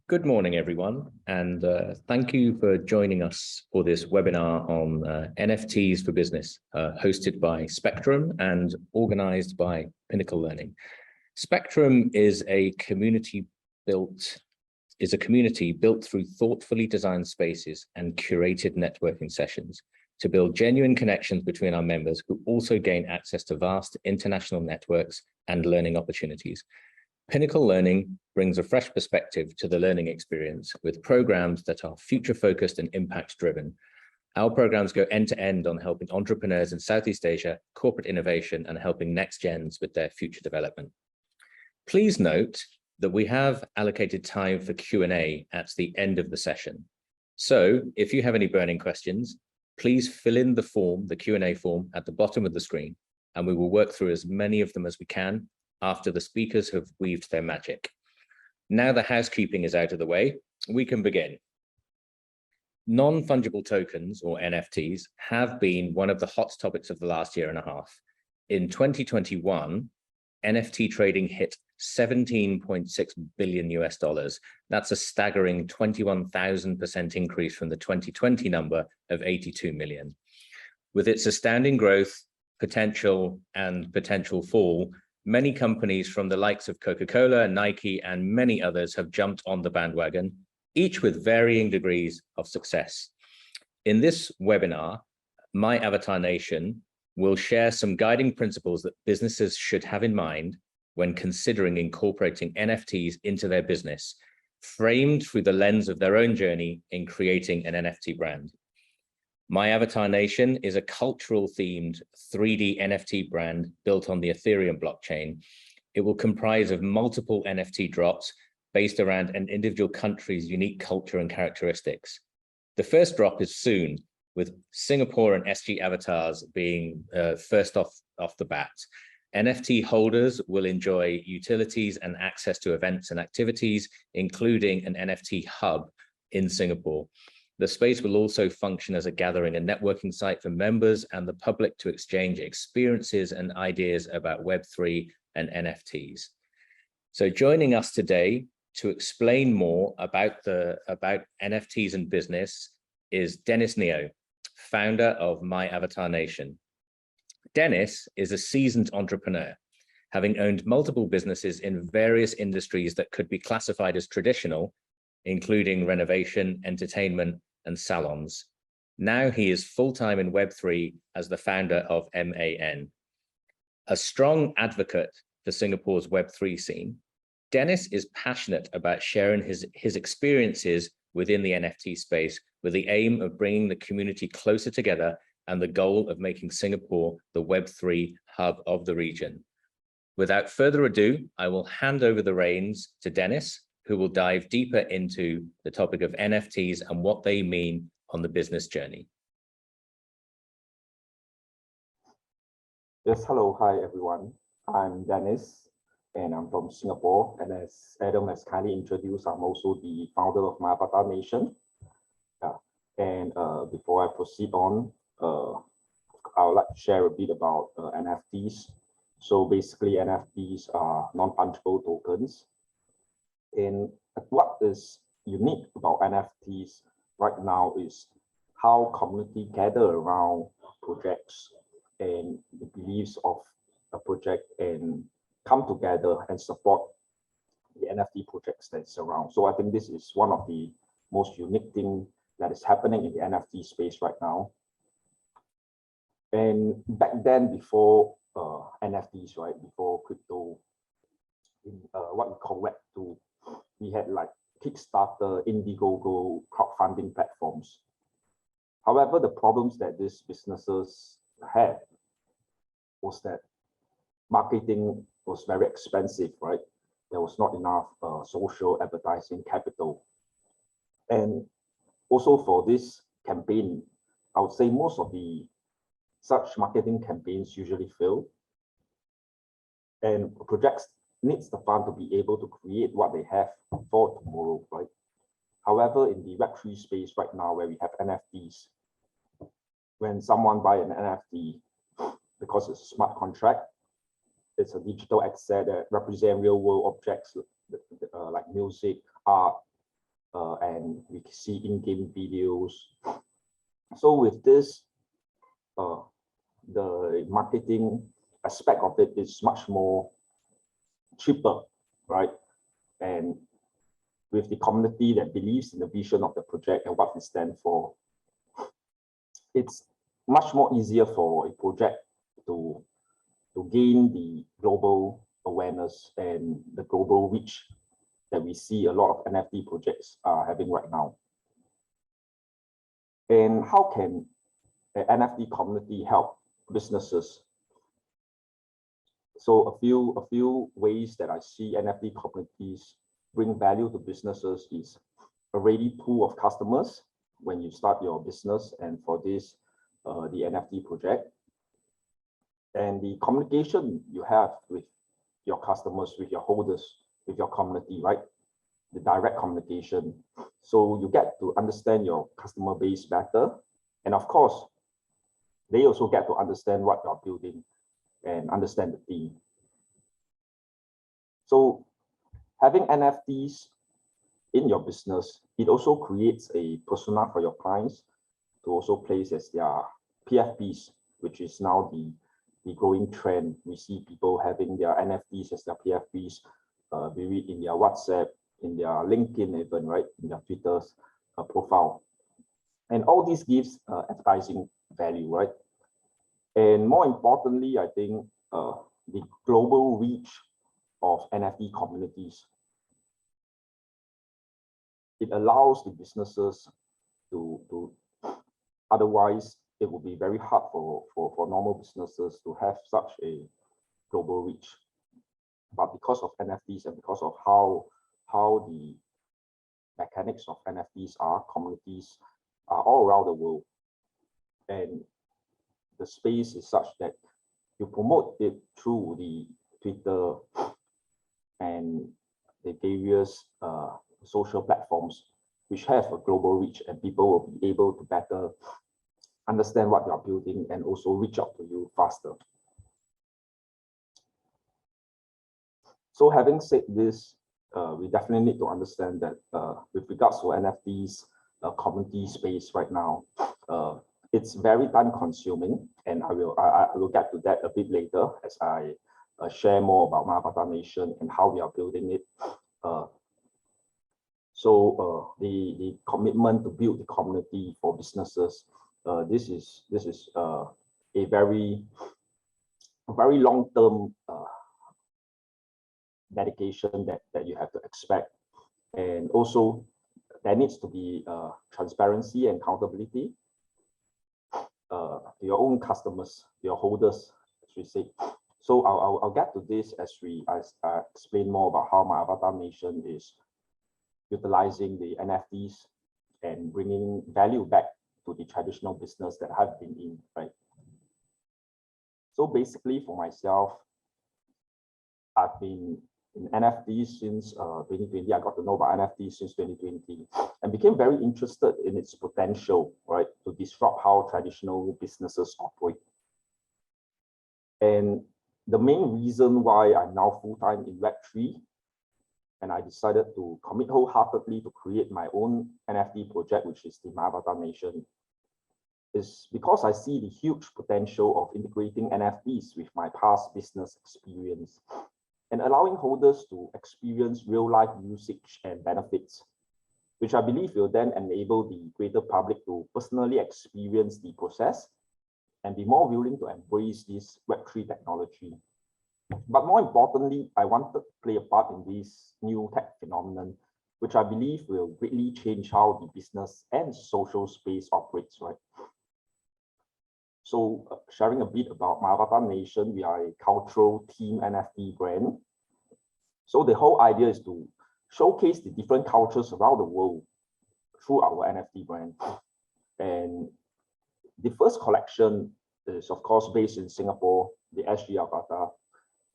Good morning, everyone, and thank you for joining us for this webinar on NFTs for Business, hosted by Spectrum and organized by Pinnacle Learning. Spectrum is a community built through thoughtfully designed spaces and curated networking sessions to build genuine connections between our members who also gain access to vast international networks and learning opportunities. Pinnacle Learning brings a fresh perspective to the learning experience with programs that are future-focused and impact-driven. Our programs go end-to-end on helping entrepreneurs in Southeast Asia, corporate innovation, and helping next gens with their future development. Please note that we have allocated time for Q&A at the end of the session. So if you have any burning questions, please fill in the Q&A form at the bottom of the screen, and we will work through as many of them as we can after the speakers have weaved their magic. Now the housekeeping is out of the way, we can begin. Non-fungible tokens, or NFTs, have been one of the hot topics of the last year and a half. In 2021, NFT trading hit $17.6 billion. That's a staggering 21,000% increase from the 2020 number of 82 million. With its astounding growth, potential fall, many companies from the likes of Coca-Cola, Nike, and many others have jumped on the bandwagon, each with varying degrees of success. In this webinar, My Avatar Nation will share some guiding principles that businesses should have in mind when considering incorporating NFTs into their business, framed through the lens of their own journey in creating an NFT brand. My Avatar Nation is a cultural themed 3D NFT brand built on the Ethereum blockchain. It will comprise of multiple NFT drops based around an individual country's unique culture and characteristics. The first drop is soon, with Singapore and SG avatars being first off the bat. NFT holders will enjoy utilities and access to events and activities, including an NFT hub in Singapore. The space will also function as a gathering and networking site for members and the public to exchange experiences and ideas about Web3 and NFTs. So joining us today to explain more about NFTs and business is Dennis Neo, founder of My Avatar Nation. Dennis is a seasoned entrepreneur, having owned multiple businesses in various industries that could be classified as traditional, including renovation, entertainment, and salons. Now he is full-time in Web3 as the founder of MAN. A strong advocate for Singapore's Web3 scene, Dennis is passionate about sharing his experiences within the NFT space with the aim of bringing the community closer together and the goal of making Singapore the Web3 hub of the region. Without further ado, I will hand over the reins to Dennis, who will dive deeper into the topic of NFTs and what they mean on the business journey. Yes, hello, hi everyone. I'm Dennis, and I'm from Singapore. And as Adam has kindly introduced, I'm also the founder of My Avatar Nation. Before I proceed on, I would like to share a bit about NFTs. So basically, NFTs are non-fungible tokens. And what is unique about NFTs right now is how community gather around projects and the beliefs of a project and come together and support the NFT projects that's around. So I think this is one of the most unique things that is happening in the NFT space right now. And back then, before NFTs, right, before crypto, in what we call Web2, we had like Kickstarter, Indiegogo, crowdfunding platforms. However, the problems that these businesses had was that marketing was very expensive, right? There was not enough social advertising capital. And also for this campaign, I would say most of the such marketing campaigns usually fail. And projects needs the fund to be able to create what they have for tomorrow, right? However, in the Web3 space right now, where we have NFTs, when someone buys an NFT, because it's a smart contract, it's a digital asset that represents real world objects like music, art, and we see in-game videos. So with this, the marketing aspect of it is much more cheaper, right? And with the community that believes in the vision of the project and what it stands for, it's much more easier for a project to gain the global awareness and the global reach that we see a lot of NFT projects are having right now. And how can the NFT community help businesses? So a few ways that I see NFT communities bring value to businesses is a ready pool of customers when you start your business, and for this, the NFT project, and the communication you have with your customers, with your holders, with your community, right? The direct communication. So you get to understand your customer base better. And of course, they also get to understand what you're building and understand the theme. So having NFTs in your business, it also creates a persona for your clients to also place as their PFPs, which is now the growing trend. We see people having their NFTs as their PFPs, be it in their WhatsApp, in their LinkedIn even, right, in their Twitter's profile. And all this gives advertising value, right? And more importantly, I think the global reach of NFT communities. It allows the businesses to otherwise it would be very hard for normal businesses to have such a global reach. But because of NFTs and because of how the mechanics of NFTs are, communities are all around the world. And the space is such that you promote it through the Twitter and the various social platforms which have a global reach, and people will be able to better understand what you're building and also reach out to you faster. So having said this, we definitely need to understand that with regards to NFTs community space right now, it's very time consuming, and I will get to that a bit later as I share more about Mahavatar Nation and how we are building it. So the commitment to build the community for businesses, this is a very long-term dedication that you have to expect, and also there needs to be transparency and accountability to your own customers, your holders, as we say. So I'll get to this as I explain more about how Mahavatar Nation is utilizing the NFTs and bringing value back to the traditional business that I've been in, right? So basically for myself, I've been in NFTs since 2020. I got to know about NFTs since 2020 and became very interested in its potential, right, to disrupt how traditional businesses operate. And the main reason why I'm now full-time in Web3 and I decided to commit wholeheartedly to create my own NFT project, which is the Mahavatar Nation, is because I see the huge potential of integrating NFTs with my past business experience and allowing holders to experience real-life usage and benefits, which I believe will then enable the greater public to personally experience the process and be more willing to embrace this Web3 technology. But more importantly, I wanted to play a part in this new tech phenomenon, which I believe will greatly change how the business and social space operates, right? So sharing a bit about Mahavatar Nation, we are a cultural team NFT brand. So the whole idea is to showcase the different cultures around the world through our NFT brand. And the first collection is, of course, based in Singapore, the SG Avatar.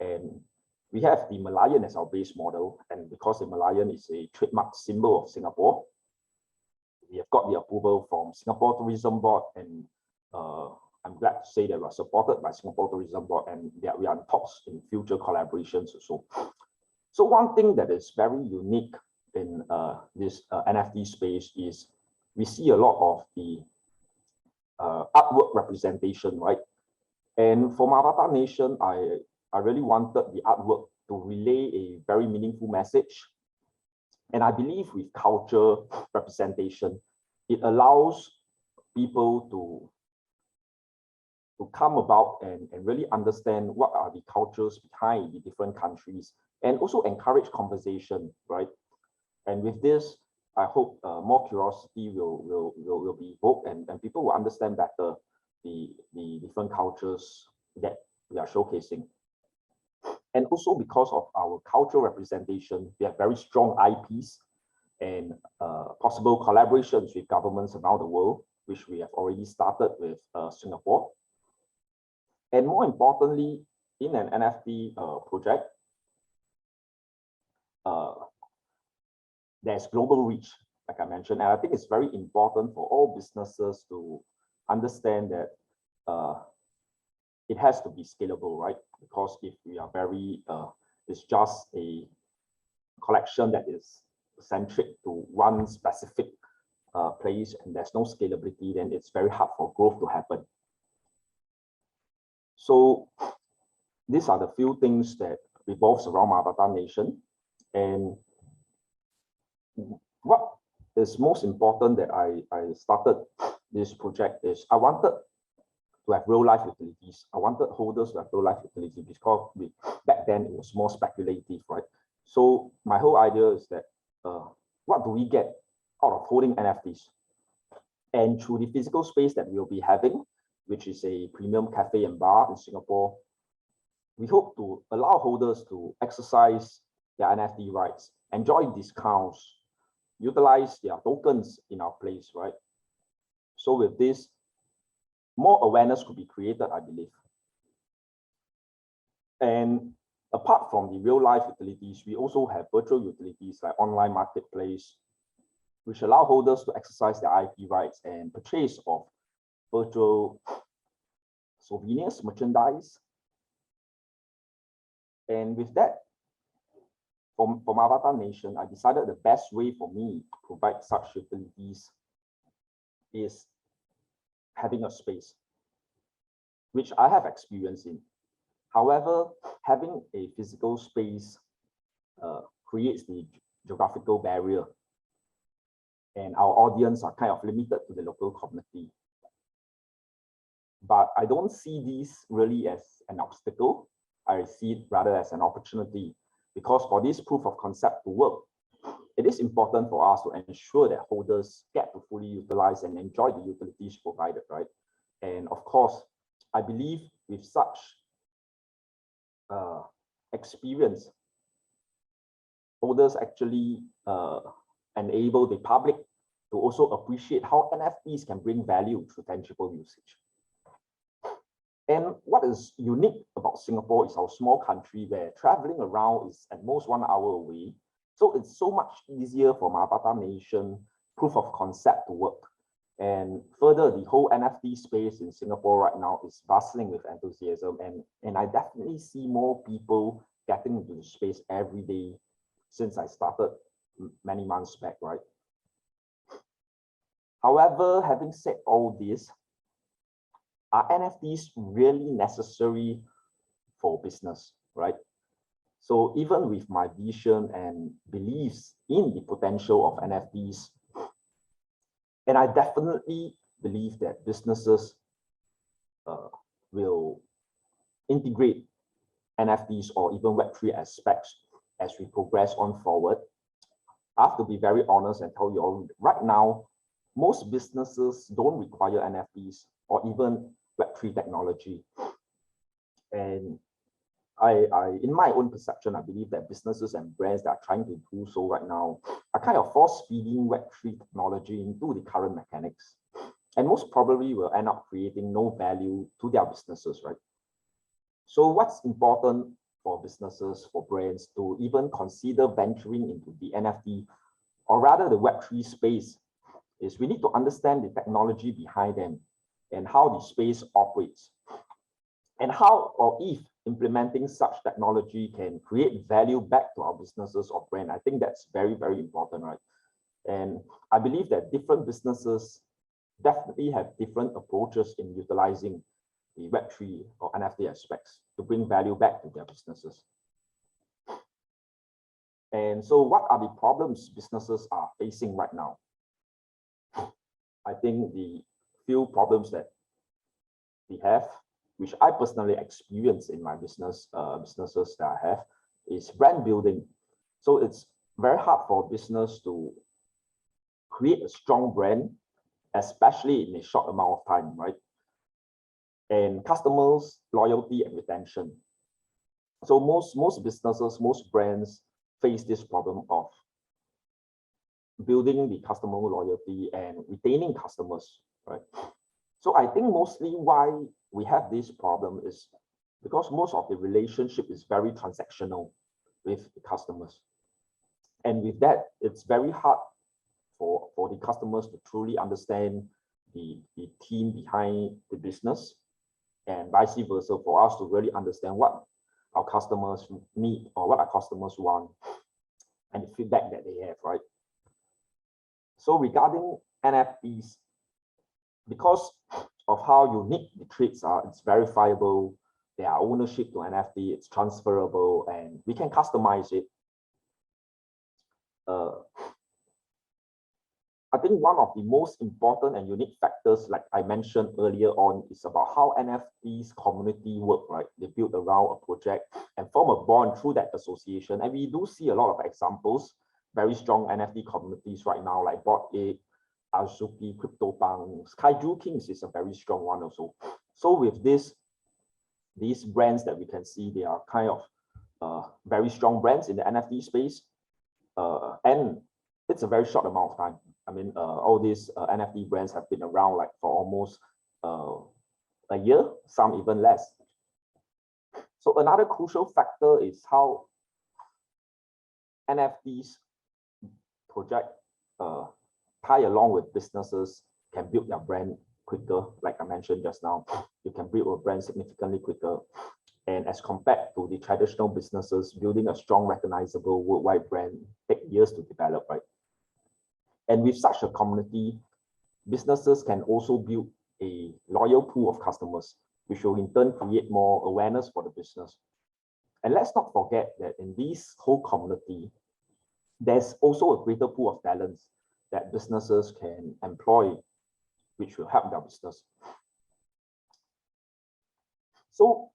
And we have the Malayan as our base model. And because the Malayan is a trademark symbol of Singapore, we have got the approval from Singapore Tourism Board. And I'm glad to say that we are supported by Singapore Tourism Board, and we are in talks in future collaborations also. So one thing that is very unique in this NFT space is we see a lot of the artwork representation, right? And for Avatar Nation, I really wanted the artwork to relay a very meaningful message. And I believe with culture representation, it allows people to come about and really understand what are the cultures behind the different countries, and also encourage conversation, right? And with this, I hope more curiosity will be evoked, and people will understand better the different cultures that we are showcasing. And also because of our cultural representation, we have very strong IPs and possible collaborations with governments around the world, which we have already started with Singapore. And more importantly, in an NFT project, there's global reach, like I mentioned, and I think it's very important for all businesses to understand that it has to be scalable, right? Because if we are it's just a collection that is centric to one specific place and there's no scalability, then it's very hard for growth to happen. So these are the few things that revolves around Avatar Nation. And what is most important that I started this project is I wanted to have real life utilities. I wanted holders to have real life utility because back then it was more speculative, right? So my whole idea is that what do we get out of holding NFTs? And through the physical space that we'll be having, which is a premium cafe and bar in Singapore, we hope to allow holders to exercise their NFT rights, enjoy discounts, utilize their tokens in our place, right? So with this, more awareness could be created, I believe. And apart from the real life utilities, we also have virtual utilities like online marketplace, which allow holders to exercise their IP rights and purchase of virtual souvenirs, merchandise. And with that, from Avatar Nation, I decided the best way for me to provide such utilities is having a space, which I have experience in. However, having a physical space creates the geographical barrier, and our audience are kind of limited to the local community. But I don't see this really as an obstacle. I see it rather as an opportunity, because for this proof of concept to work, it is important for us to ensure that holders get to fully utilize and enjoy the utilities provided, right? And of course, I believe with such experience, holders actually enable the public to also appreciate how NFTs can bring value through tangible usage. And what is unique about Singapore is our small country where traveling around is at most 1 hour away. So it's so much easier for Avatar Nation proof of concept to work. And further, the whole NFT space in Singapore right now is bustling with enthusiasm. And I definitely see more people getting into the space every day since I started many months back, right? However, having said all this, are NFTs really necessary for business, right? So even with my vision and beliefs in the potential of NFTs, and I definitely believe that businesses will integrate NFTs or even Web3 aspects as we progress on forward. I have to be very honest and tell you all, right now, most businesses don't require NFTs or even Web3 technology. And in my own perception, I believe that businesses and brands that are trying to do so right now are kind of force-feeding Web3 technology into the current mechanics, and most probably will end up creating no value to their businesses, right? So what's important for businesses, for brands to even consider venturing into the NFT, or rather the Web3 space, is we need to understand the technology behind them and how the space operates, and how or if implementing such technology can create value back to our businesses or brand. I think that's very, very important, right? And I believe that different businesses definitely have different approaches in utilizing the Web3 or NFT aspects to bring value back to their businesses. And so what are the problems businesses are facing right now? I think the few problems that we have, which I personally experience in my businesses that I have, is brand building. So it's very hard for business to create a strong brand, especially in a short amount of time, right? And customers, loyalty and retention. So most businesses, most brands face this problem of building the customer loyalty and retaining customers, right? So I think mostly why we have this problem is because most of the relationship is very transactional with the customers. And with that, it's very hard for the customers to truly understand the team behind the business, and vice versa, for us to really understand what our customers need or what our customers want and the feedback that they have, right? So regarding NFTs, because of how unique the traits are, it's verifiable, there are ownership to NFT, it's transferable, and we can customize it. I think one of the most important and unique factors, like I mentioned earlier on, is about how NFTs community work, right? They build around a project and form a bond through that association. And we do see a lot of examples, very strong NFT communities right now, like Bored Ape, Azuki, CryptoPunks, Kaiju Kings is a very strong one also. So with these brands that we can see, they are kind of very strong brands in the NFT space. And it's a very short amount of time. I mean, all these NFT brands have been around like for almost a year, some even less. So another crucial factor is how NFTs project tie along with businesses can build their brand quicker. Like I mentioned just now, you can build a brand significantly quicker. And as compared to the traditional businesses, building a strong, recognizable worldwide brand takes years to develop, right? And with such a community, businesses can also build a loyal pool of customers, which will in turn create more awareness for the business. And let's not forget that in this whole community, there's also a greater pool of talents that businesses can employ, which will help their business. So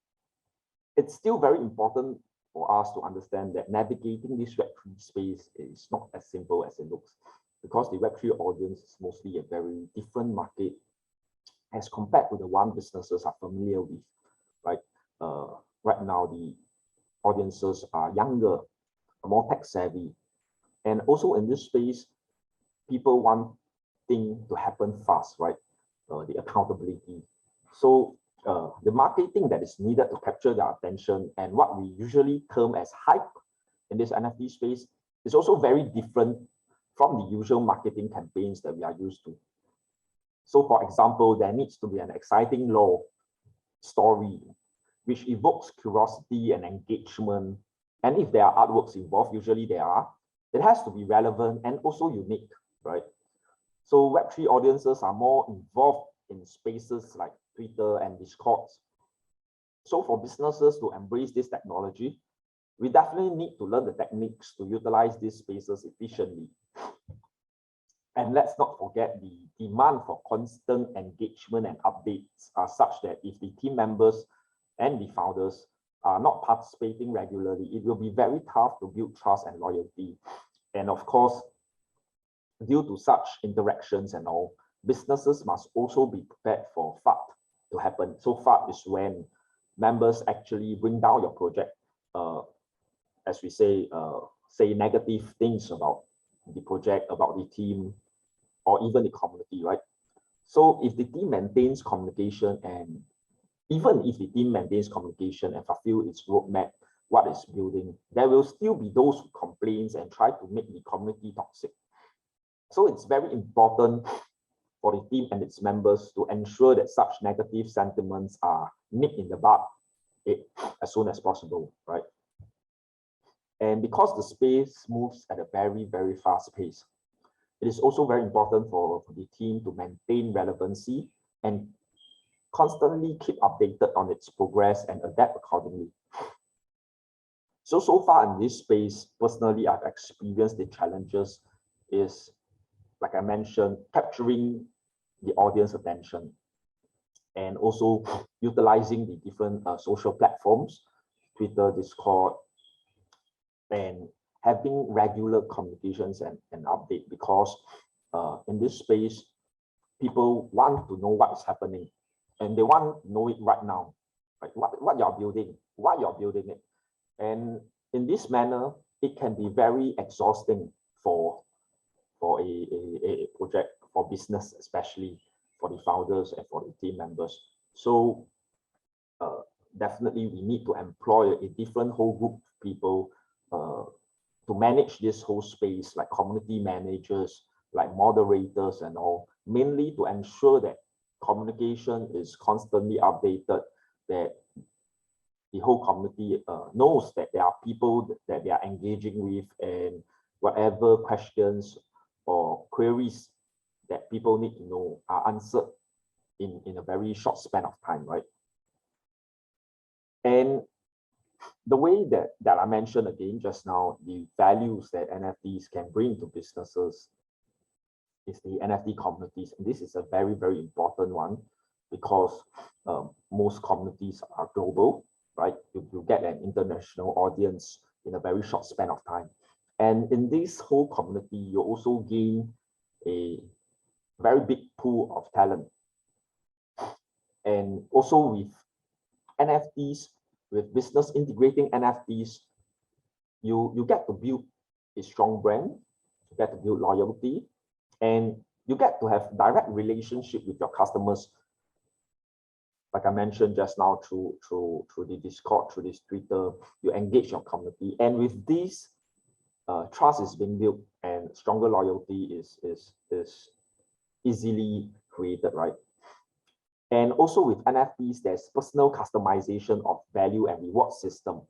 it's still very important for us to understand that navigating this Web3 space is not as simple as it looks, because the Web3 audience is mostly a very different market as compared to the one businesses are familiar with, right? Right now, the audiences are younger, more tech savvy. And also in this space, people want things to happen fast, right? The accountability. So the marketing that is needed to capture their attention and what we usually term as hype in this NFT space is also very different from the usual marketing campaigns that we are used to. So for example, there needs to be an exciting lore story, which evokes curiosity and engagement. And if there are artworks involved, usually there are, it has to be relevant and also unique, right? So Web3 audiences are more involved in spaces like Twitter and Discord. So for businesses to embrace this technology, we definitely need to learn the techniques to utilize these spaces efficiently. And let's not forget the demand for constant engagement and updates are such that if the team members and the founders are not participating regularly, it will be very tough to build trust and loyalty. And of course, due to such interactions and all, businesses must also be prepared for FUD to happen. So FUD is when members actually bring down your project, as we say negative things about the project, about the team, or even the community, right? So if the team maintains communication, and even if the team maintains communication and fulfill its roadmap, what it's building, there will still be those who complain and try to make the community toxic. So it's very important for the team and its members to ensure that such negative sentiments are nipped in the bud it as soon as possible, right? And because the space moves at a very, very fast pace, it is also very important for the team to maintain relevancy and constantly keep updated on its progress and adapt accordingly. So far in this space, personally, I've experienced the challenges is, like I mentioned, capturing the audience attention and also utilizing the different social platforms, Twitter, Discord, and having regular communications and update, because in this space, people want to know what's happening and they want to know it right now, right? What you're building, why you're building it. And in this manner, it can be very exhausting for a project, for business, especially for the founders and for the team members. So definitely we need to employ a different whole group of people to manage this whole space, like community managers, like moderators and all, mainly to ensure that communication is constantly updated, that the whole community knows that there are people that they are engaging with, and whatever questions or queries that people need to know are answered in a very short span of time, right? And the way that I mentioned again just now, the values that NFTs can bring to businesses is the NFT communities. And this is a very, very important one, because most communities are global, right? You get an international audience in a very short span of time. And in this whole community, you also gain a very big pool of talent. And also with NFTs, with business integrating NFTs, you get to build a strong brand, you get to build loyalty, and you get to have direct relationship with your customers. Like I mentioned just now, through the Discord, through this Twitter, you engage your community, and with this, trust is being built, and stronger loyalty is easily created, right? And also with NFTs, there's personal customization of value and reward system.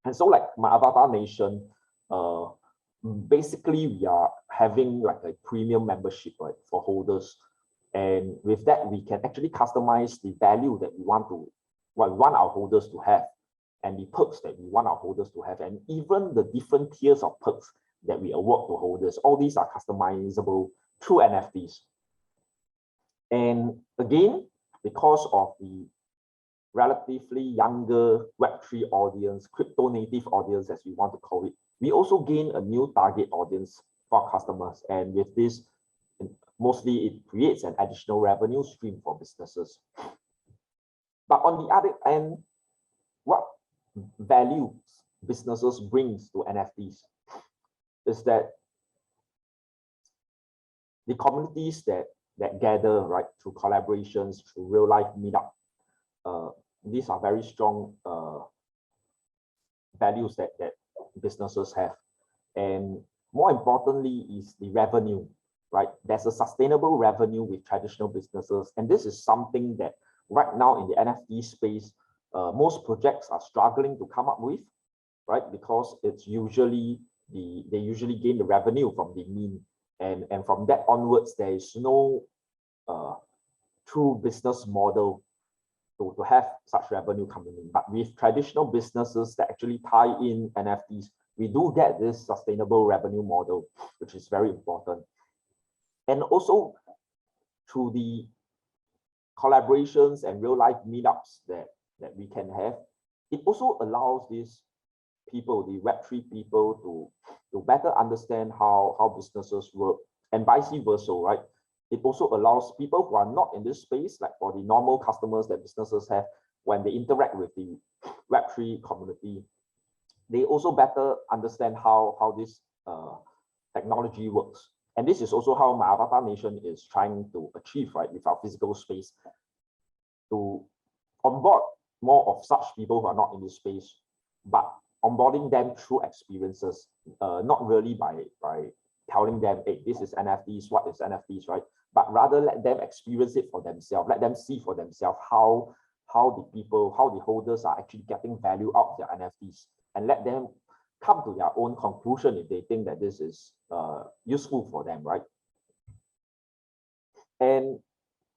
And so, like my Avatar Nation, basically we are having like a premium membership, right, for holders. And with that, we can actually customize the value that we want our holders to have, and the perks that we want our holders to have, and even the different tiers of perks that we award to holders. All these are customizable through NFTs. And again, because of the relatively younger Web3 audience, crypto native audience, as we want to call it, we also gain a new target audience for our customers. And with this, mostly it creates an additional revenue stream for businesses. But on the other end, what value businesses brings to NFTs is that the communities that gather, right, through collaborations, through real life meetup, these are very strong values that businesses have. And more importantly is the revenue, right? There's a sustainable revenue with traditional businesses, and this is something that right now in the NFT space, most projects are struggling to come up with, right? Because it's usually they usually gain the revenue from the meme, and from that onwards, there is no true business model to have such revenue coming in. But with traditional businesses that actually tie in NFTs, we do get this sustainable revenue model, which is very important. And also through the collaborations and real life meetups that we can have, it also allows these people, the Web3 people, to better understand how businesses work, and vice versa, right? It also allows people who are not in this space, like for the normal customers that businesses have, when they interact with the Web3 community, they also better understand how this technology works. And this is also how my Avatar Nation is trying to achieve, right, with our physical space, to onboard more of such people who are not in this space, but onboarding them through experiences, not really by telling them, hey, this is NFTs, what is NFTs, right? But rather let them experience it for themselves, let them see for themselves how how the holders are actually getting value out of their NFTs, and let them come to their own conclusion if they think that this is useful for them, right? And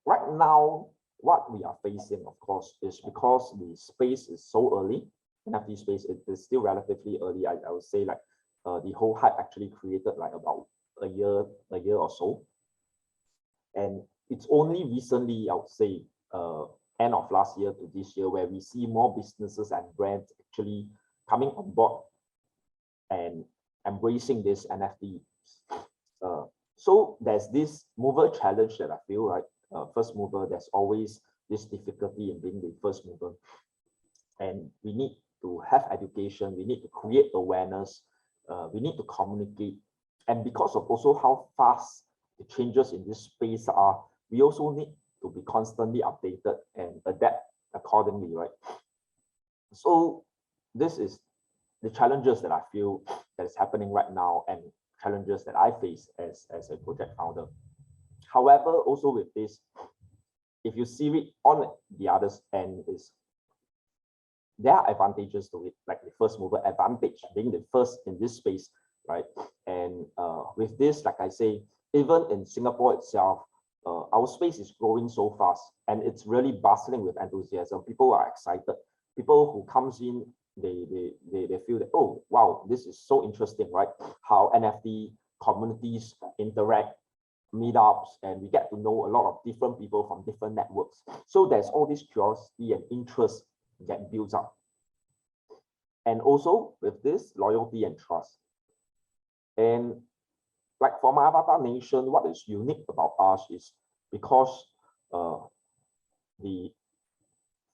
right now, what we are facing, of course, is because the space is so early, NFT space, it is still relatively early. I would say like the whole hype actually created like about a year or so. And it's only recently, I would say, end of last year to this year, where we see more businesses and brands actually coming on board and embracing this NFT. So there's this mover challenge that I feel, right? First mover, there's always this difficulty in being the first mover. And we need to have education, we need to create awareness, we need to communicate. And because of also how fast the changes in this space are, we also need to be constantly updated and adapt accordingly, right? So this is the challenges that I feel that is happening right now, and challenges that I face as a project founder. However, also with this, if you see it on the other end, is there are advantages to it, like the first mover advantage, being the first in this space, right? And with this, like I say, even in Singapore itself, our space is growing so fast, and it's really bustling with enthusiasm. People are excited. People who comes in, they feel that, oh wow, this is so interesting, right? How NFT communities interact, meetups, and we get to know a lot of different people from different networks. So there's all this curiosity and interest that builds up. And also with this, loyalty and trust. And like for my Avatar Nation, what is unique about us is because the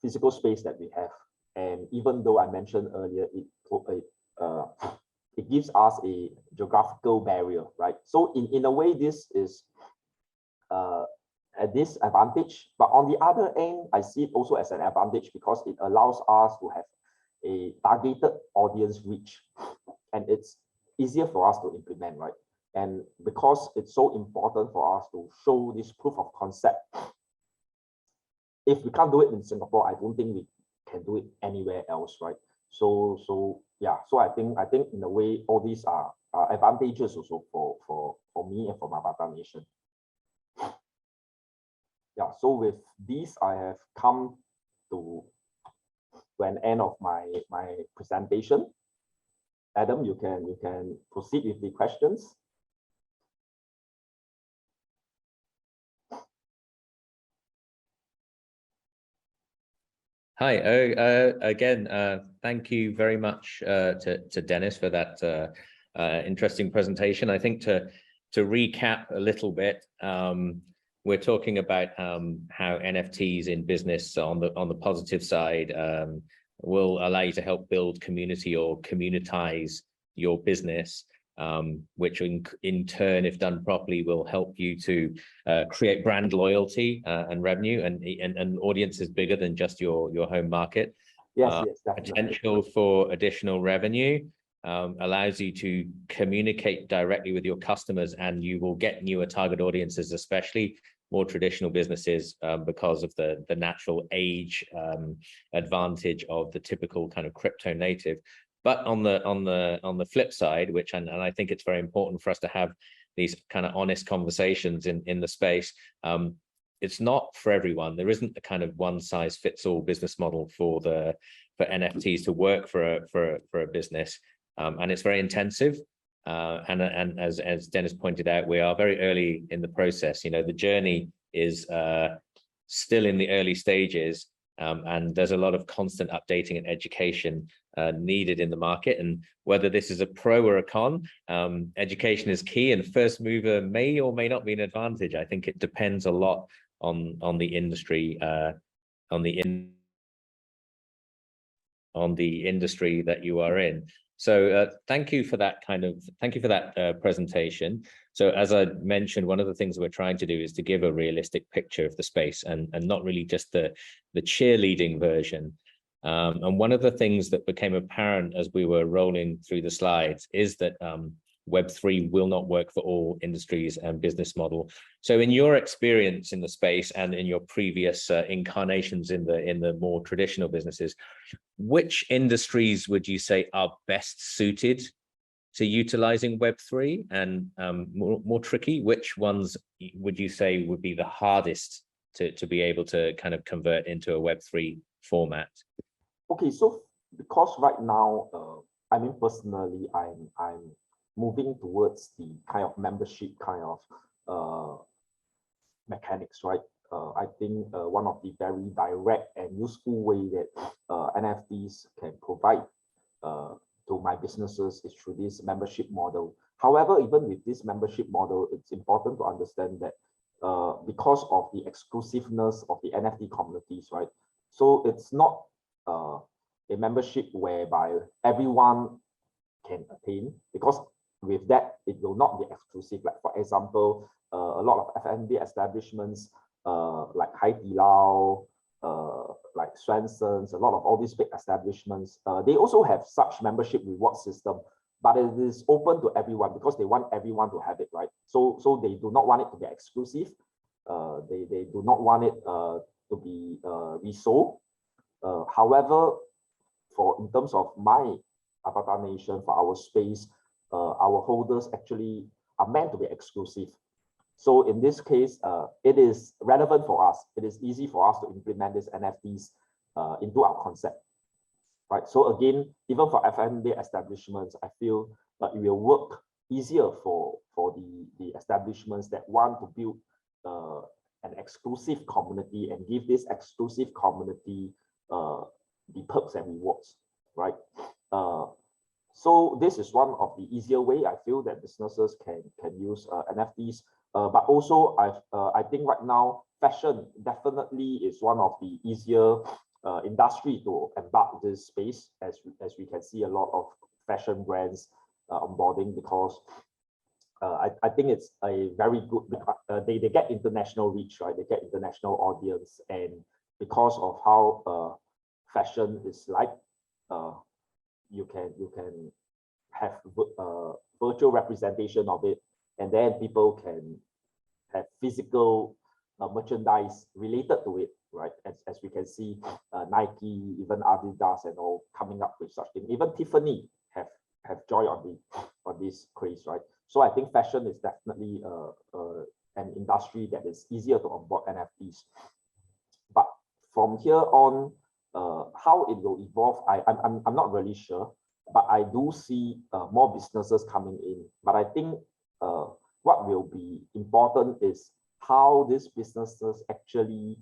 physical space that we have, and even though I mentioned earlier, it gives us a geographical barrier, right? So in a way, this is a disadvantage, but on the other end, I see it also as an advantage because it allows us to have a targeted audience reach, and it's easier for us to implement, right? And because it's so important for us to show this proof of concept, if we can't do it in Singapore, I don't think we can do it anywhere else, right? So yeah, so I think in a way, all these are advantages also for me and for my Avatar Nation. Yeah, so with these, I have come to an end of my presentation. Adam, you can proceed with the questions. Hi, again, thank you very much to Dennis for that interesting presentation. I think to recap a little bit, we're talking about how NFTs in business on the positive side will allow you to help build community or communitize your business, which in turn, if done properly, will help you to create brand loyalty and revenue and audiences bigger than just your home market. Yes, yes, definitely. Potential for additional revenue allows you to communicate directly with your customers, and you will get newer target audiences, especially more traditional businesses, because of the natural age advantage of the typical kind of crypto native. But on the flip side, which and I think it's very important for us to have these kind of honest conversations in the space. It's not for everyone. There isn't a kind of one size fits all business model for NFTs to work for a business, and it's very intensive. And as Dennis pointed out, we are very early in the process. You know, the journey is still in the early stages, and there's a lot of constant updating and education needed in the market. And whether this is a pro or a con, education is key, and first mover may or may not be an advantage. I think it depends a lot on the industry, on the industry that you are in. So thank you for that presentation. So as I mentioned, one of the things we're trying to do is to give a realistic picture of the space, and not really just the cheerleading version. And one of the things that became apparent as we were rolling through the slides is that Web3 will not work for all industries and business model. So in your experience in the space and in your previous incarnations in the more traditional businesses, which industries would you say are best suited to utilizing Web3, and more tricky, which ones would you say would be the hardest to be able to kind of convert into a Web3 format? Okay, so because right now, I mean, personally, I'm moving towards the kind of membership kind of mechanics, right? I think one of the very direct and useful way that NFTs can provide to my businesses is through this membership model. However, even with this membership model, it's important to understand that because of the exclusiveness of the NFT communities, right? So it's not a membership whereby everyone can attain, because with that, it will not be exclusive. Like for example, a lot of F&B establishments like Hai Di Lao, like Swanson's, a lot of all these big establishments, they also have such membership reward system, but it is open to everyone because they want everyone to have it, right? So they do not want it to be exclusive. They do not want it to be resold. However, in terms of my Avatar Nation, for our space, our holders actually are meant to be exclusive. So in this case, it is relevant for us. It is easy for us to implement these NFTs into our concept, right? So again, even for F&B establishments, I feel that it will work easier for the establishments that want to build an exclusive community and give this exclusive community the perks and rewards, right? So this is one of the easier way I feel that businesses can use NFTs. But also, I think right now, fashion definitely is one of the easier industry to embark this space, as we can see a lot of fashion brands onboarding, because I think it's a very good, they get international reach, right? They get international audience, and because of how fashion is like, you can have virtual representation of it, and then people can have physical merchandise related to it, right? As we can see, Nike, even Adidas, and all coming up with such thing. Even Tiffany have joined on this craze, right? So I think fashion is definitely an industry that is easier to onboard NFTs. But from here on, how it will evolve, I'm not really sure. But I do see more businesses coming in. But I think what will be important is how these businesses actually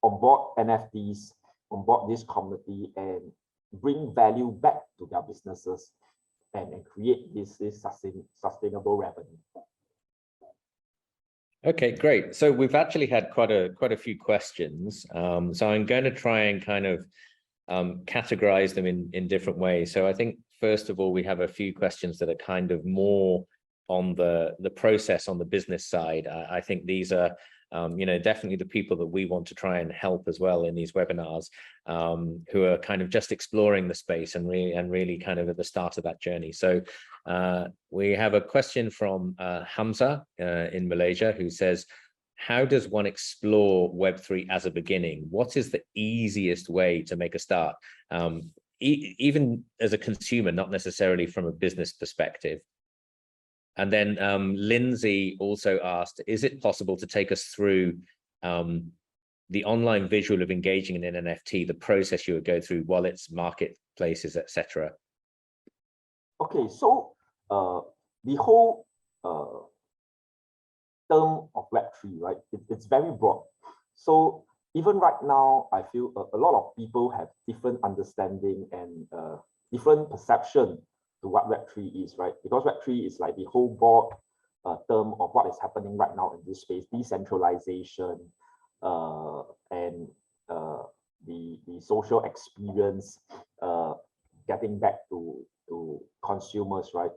onboard NFTs, onboard this community, and bring value back to their businesses and create this sustainable revenue. Okay, great. So we've actually had quite a few questions. So I'm going to try and kind of categorize them in different ways. So I think first of all, we have a few questions that are kind of more on the process, on the business side. I think these are definitely the people that we want to try and help as well in these webinars, who are kind of just exploring the space and really kind of at the start of that journey. So we have a question from Hamza in Malaysia, who says, how does one explore Web3 as a beginning? What is the easiest way to make a start? Even as a consumer, not necessarily from a business perspective. And then Lindsay also asked, is it possible to take us through the online visual of engaging in an NFT, the process you would go through, wallets, marketplaces, etc.? Okay, so the whole term of Web3, right? It's very broad. So even right now, I feel a lot of people have different understanding and different perception to what Web3 is, right? Because Web3 is like the whole broad term of what is happening right now in this space, decentralization, and the social experience, getting back to consumers, right?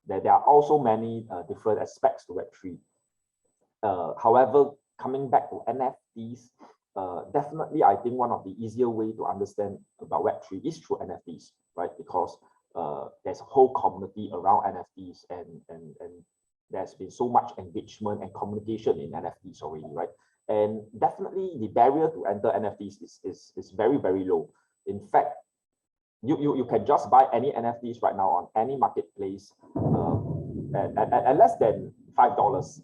There are also many different aspects to Web3. However, coming back to NFTs, definitely I think one of the easier way to understand about Web3 is through NFTs, right? Because there's a whole community around NFTs, and there's been so much engagement and communication in NFTs already, right? And definitely the barrier to enter NFTs is very, very low. In fact, you can just buy any NFTs right now on any marketplace at less than $5.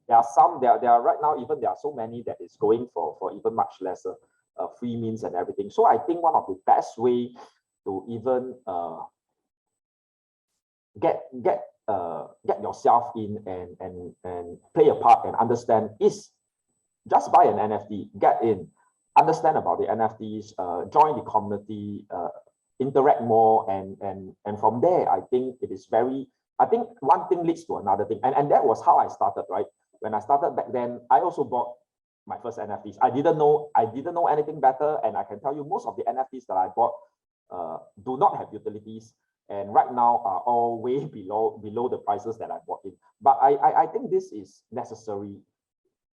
There are some, there are right now, even there are so many that is going for even much lesser, free means and everything. So I think one of the best way to even get yourself in and play a part and understand is just buy an NFT, get in, understand about the NFTs, join the community, interact more, and from there, I think it is very, I think one thing leads to another thing, and that was how I started, right? When I started back then, I also bought my first NFTs. I didn't know anything better, and I can tell you most of the NFTs that I bought do not have utilities, and right now are all way below the prices that I bought in. But I think this is necessary,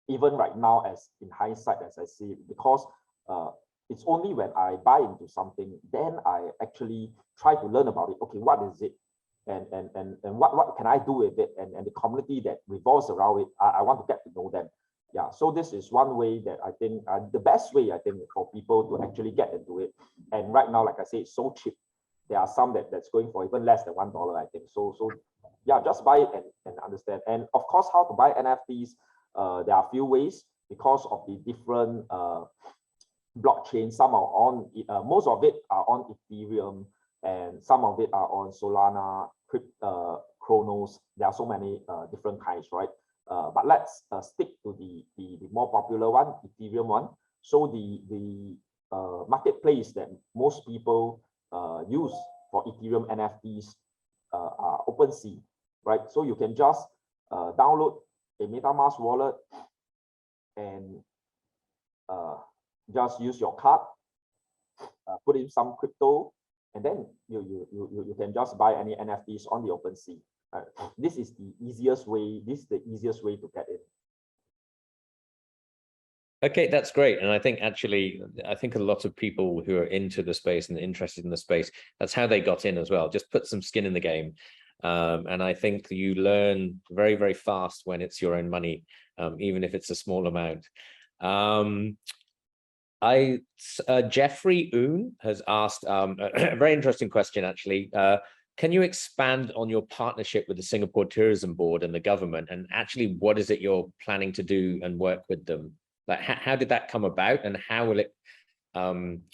even right now, as in hindsight, as I see it, because it's only when I buy into something, then I actually try to learn about it. Okay, what is it? And what can I do with it? And the community that revolves around it, I want to get to know them. Yeah, so this is one way that I think, the best way, I think, for people to actually get into it. And right now, like I say, it's so cheap. There are some that's going for even less than $1, I think. So yeah, just buy it and understand. And of course, how to buy NFTs, there are a few ways because of the different blockchains. Some are on, most of it are on Ethereum, and some of it are on Solana, Chronos. There are so many different kinds, right? But let's stick to the more popular one, Ethereum one. So the marketplace that most people use for Ethereum NFTs are OpenSea, right? So you can just download a MetaMask wallet and just use your card, put in some crypto, and then you can just buy any NFTs on the OpenSea. This is the easiest way. This is the easiest way to get in. Okay, that's great. And I think actually, I think a lot of people who are into the space and interested in the space, that's how they got in as well. Just put some skin in the game. And I think you learn very, very fast when it's your own money, even if it's a small amount. Jeffrey Oon has asked a very interesting question, actually. Can you expand on your partnership with the Singapore Tourism Board and the government? And actually, what is it you're planning to do and work with them? Like, how did that come about, and how will it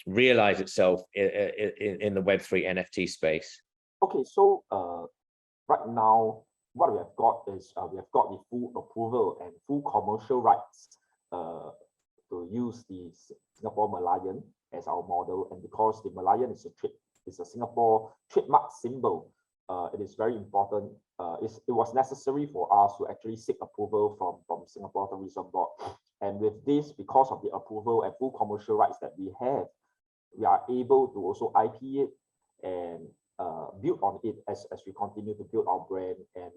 realize itself in the Web3 NFT space? Okay, so right now, what we have got is we have got the full approval and full commercial rights to use the Singapore Merlion as our model, and because the Merlion is a Singapore trademark symbol, it is very important. It was necessary for us to actually seek approval from Singapore Tourism Board, and with this, because of the approval and full commercial rights that we have, we are able to also IP it and build on it as we continue to build our brand. And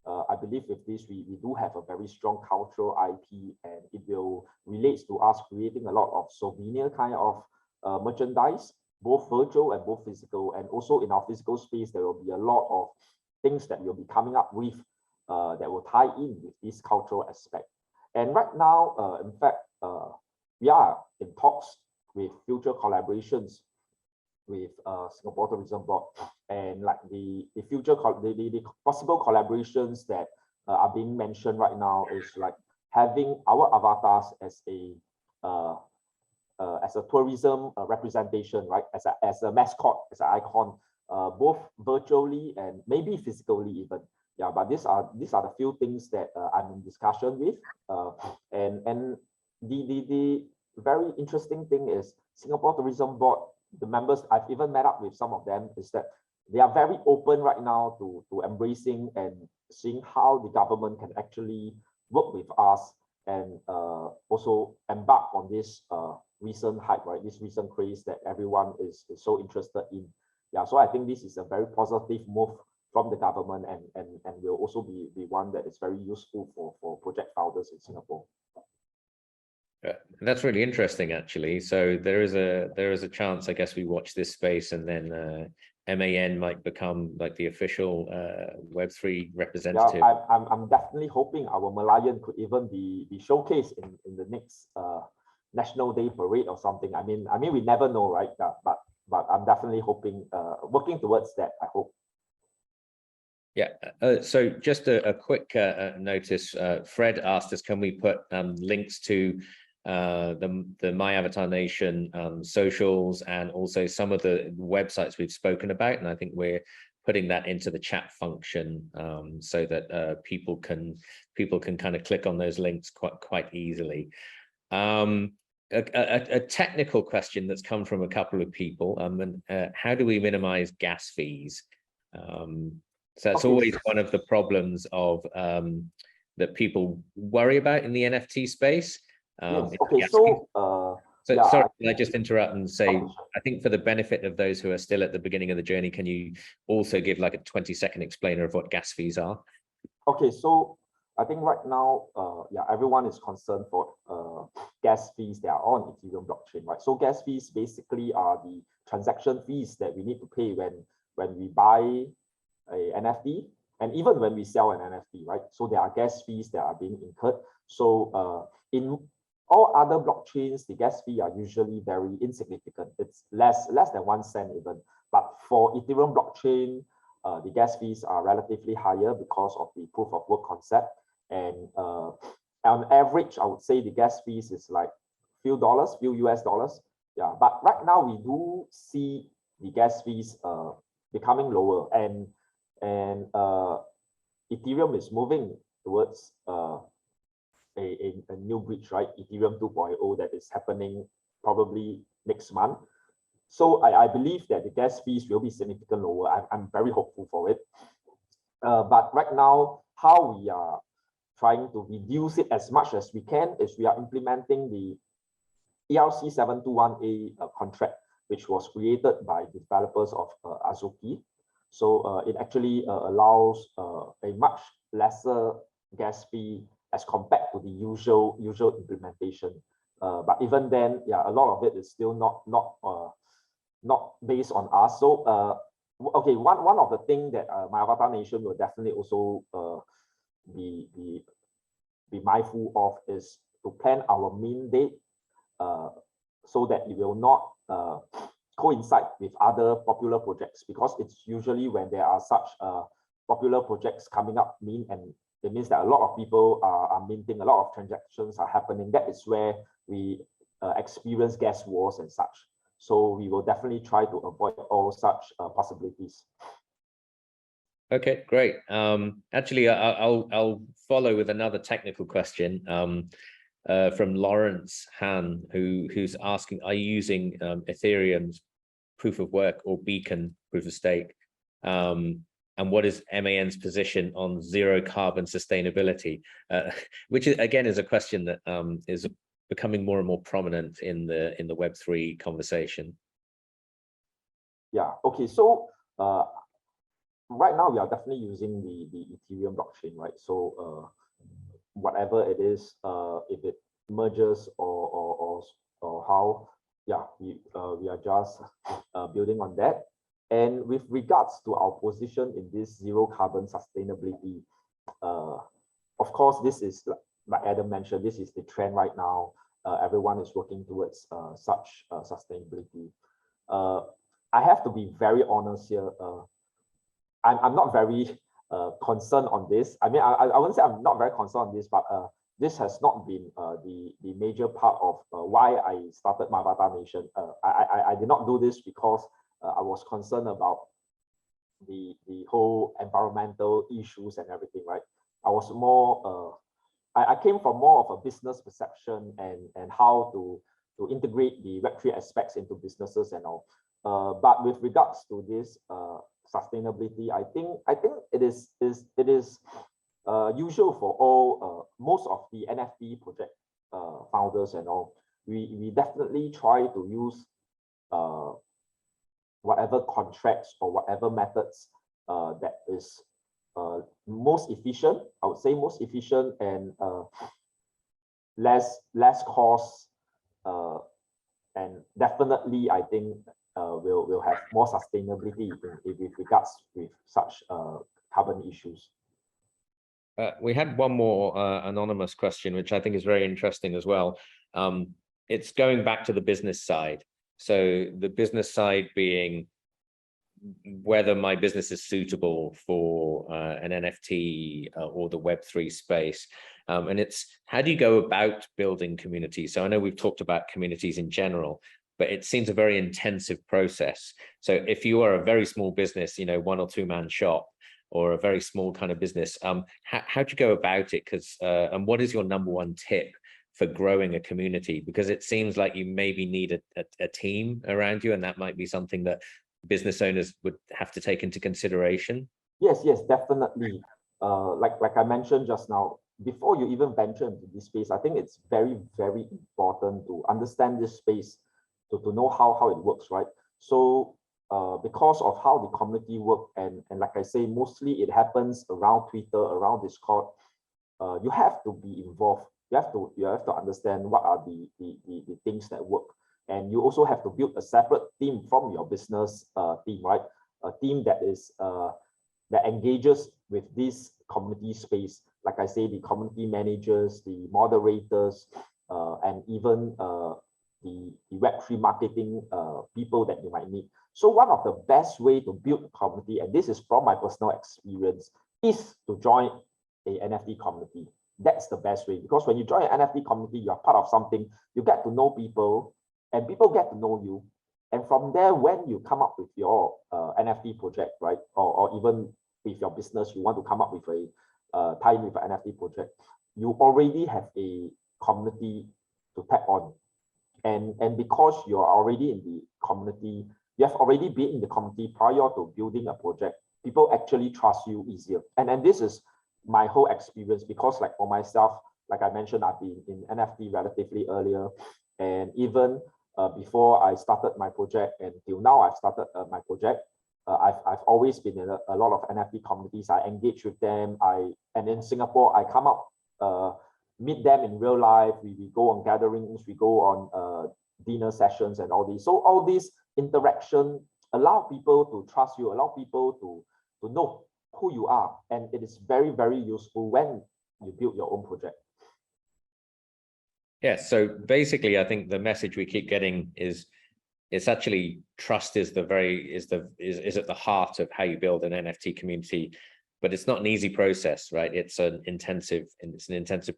I believe with this, we do have a very strong cultural IP, and it will relate to us creating a lot of souvenir kind of merchandise, both virtual and both physical. And also in our physical space, there will be a lot of things that we'll be coming up with that will tie in with this cultural aspect. And right now, in fact, we are in talks with future collaborations with Singapore Tourism Board, and like the possible collaborations that are being mentioned right now is like having our avatars as a tourism representation, right? As a mascot, as an icon, both virtually and maybe physically even. Yeah, but these are the few things that I'm in discussion with, and the very interesting thing is Singapore Tourism Board, the members, I've even met up with some of them, is that they are very open right now to embracing and seeing how the government can actually work with us and also embark on this recent hype, right? This recent craze that everyone is so interested in. Yeah, so I think this is a very positive move from the government, and will also be one that is very useful for project founders in Singapore. Yeah, that's really interesting, actually. So there is a chance, I guess, we watch this space and then MAN might become like the official Web3 representative? Yeah, I'm definitely hoping our Malayan could even be showcased in the next National Day parade or something. I mean, we never know, right? Yeah, but I'm definitely hoping, working towards that, I hope. Yeah, so just a quick notice, Fred asked us, can we put links to the My Avatar Nation socials and also some of the websites we've spoken about? And I think we're putting that into the chat function so that people can kind of click on those links quite easily. A technical question that's come from a couple of people, how do we minimize gas fees? So it's always one of the problems of that people worry about in the NFT space. Yes. Okay. So, yeah, sorry, can I just interrupt and say, I think for the benefit of those who are still at the beginning of the journey, can you also give like a 20-second explainer of what gas fees are? Okay. So I think right now, yeah, everyone is concerned for gas fees that are on Ethereum blockchain, right? So gas fees basically are the transaction fees that we need to pay when we buy a NFT, and even when we sell an NFT, right? So there are gas fees that are being incurred. So in all other blockchains, the gas fee are usually very insignificant. It's less than 1 cent even. But for Ethereum blockchain, the gas fees are relatively higher because of the proof of work concept. And on average, I would say the gas fees is like few US dollars. Yeah, but right now we do see the gas fees becoming lower, and Ethereum is moving towards a new bridge, right? Ethereum 2.0 that is happening probably next month. So I believe that the gas fees will be significantly lower. I'm very hopeful for it. But right now, how we are trying to reduce it as much as we can is we are implementing the ERC 721A contract, which was created by developers of Azuki. So it actually allows a much lesser gas fee as compared to the usual implementation. But even then, yeah, a lot of it is still not based on us. So okay, one of the things that My Avatar Nation will definitely also be mindful of is to plan our mint date so that it will not coincide with other popular projects, because it's usually when there are such popular projects coming up mint, and it means that a lot of people are minting, a lot of transactions are happening. That is where we experience gas wars and such. So we will definitely try to avoid all such possibilities. Okay, great. Actually, I'll follow with another technical question from Lawrence Han, who's asking, are you using Ethereum's proof of work or Beacon proof of stake? And what is MAN's position on zero carbon sustainability? Which again is a question that is becoming more and more prominent in the Web3 conversation. Yeah. Okay. So right now we are definitely using the Ethereum blockchain, right? So whatever it is, if it merges or how, yeah, we are just building on that. And with regards to our position in this zero carbon sustainability, of course, this is like Adam mentioned, this is the trend right now. Everyone is working towards such sustainability. I have to be very honest here. I'm not very concerned on this. I mean, I wouldn't say I'm not very concerned on this, but this has not been the major part of why I started My Avatar Nation. I did not do this because I was concerned about the whole environmental issues and everything, right? I was more I came from more of a business perception and how to integrate the Web3 aspects into businesses and all. But with regards to this sustainability, I think it is usual for all most of the NFT project founders and all. We definitely try to use whatever contracts or whatever methods that is most efficient. I would say most efficient and less cost, and definitely I think will have more sustainability with regards with such carbon issues. We had one more anonymous question, which I think is very interesting as well. It's going back to the business side. So the business side being whether my business is suitable for an NFT or the Web3 space. And it's how do you go about building communities? So I know we've talked about communities in general, but it seems a very intensive process. So if you are a very small business, you know, 1 or 2 man shop, or a very small kind of business, how do you go about it? Because and what is your #1 tip for growing a community? Because it seems like you maybe need a team around you, and that might be something that business owners would have to take into consideration. Yes, definitely. Like I mentioned just now, before you even venture into this space, I think it's very, very important to understand this space, to know how it works, right? So because of how the community work, and like I say, mostly it happens around Twitter, around Discord. You have to be involved. You have to understand what are the things that work, and you also have to build a separate team from your business team, right? A team that is that engages with this community space. Like I say, the community managers, the moderators, and even the Web3 marketing people that you might need. So one of the best way to build a community, and this is from my personal experience, is to join a NFT community. That's the best way, because when you join an NFT community, you are part of something, you get to know people, and people get to know you. And from there, when you come up with your NFT project, right, or even with your business, you want to come up with a tie-in with an NFT project, you already have a community to tap on. And because you're already in the community, you have already been in the community prior to building a project, people actually trust you easier. And this is my whole experience, because like for myself, like I mentioned, I've been in NFT relatively earlier, and even before I started my project, and till now I've started my project, I've always been in a lot of NFT communities. I engage with them. And in Singapore, I come up, meet them in real life. We go on gatherings, we go on dinner sessions and all these. So all these interaction allow people to trust you, allow people to know who you are. And it is very, very useful when you build your own project. Yes, so basically I think the message we keep getting is it's actually trust is at the heart of how you build an NFT community. But it's not an easy process, right? It's an intensive